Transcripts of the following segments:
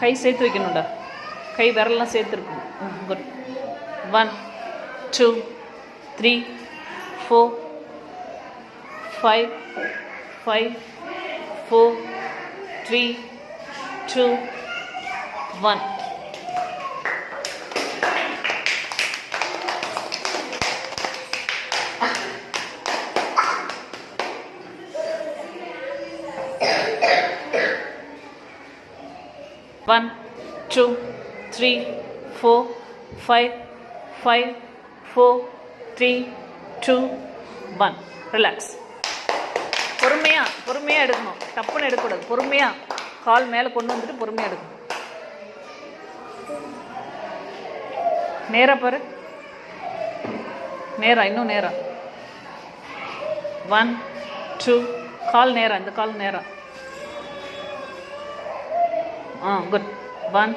கை சேர்த்து வைக்கணும்டா. கை விரலாம் சேர்த்துருக்கும். Good. 1 2 3 4 5 5 4 3 2 1. One, 2, 3, 4, 5, 5, 4, 3, 2, 1. Relax. பொறுமையாக எடுக்கணும். டப்புன்னு எடுக்கக்கூடாது. பொறுமையாக கால் மேலே கொண்டு வந்துட்டு பொறுமையாக எடுக்கணும். நேராக பாரு. நேராக, இன்னும் நேராக. 1 2 கால் நேராக, இந்த கால் நேராக. குட். 1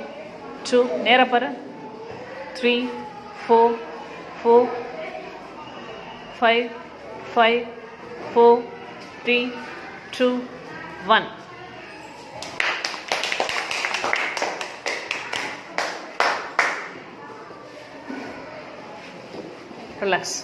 2 நேராக பாரு. 3 4 4 5 5 4 3 2 1. ரிலாக்ஸ்.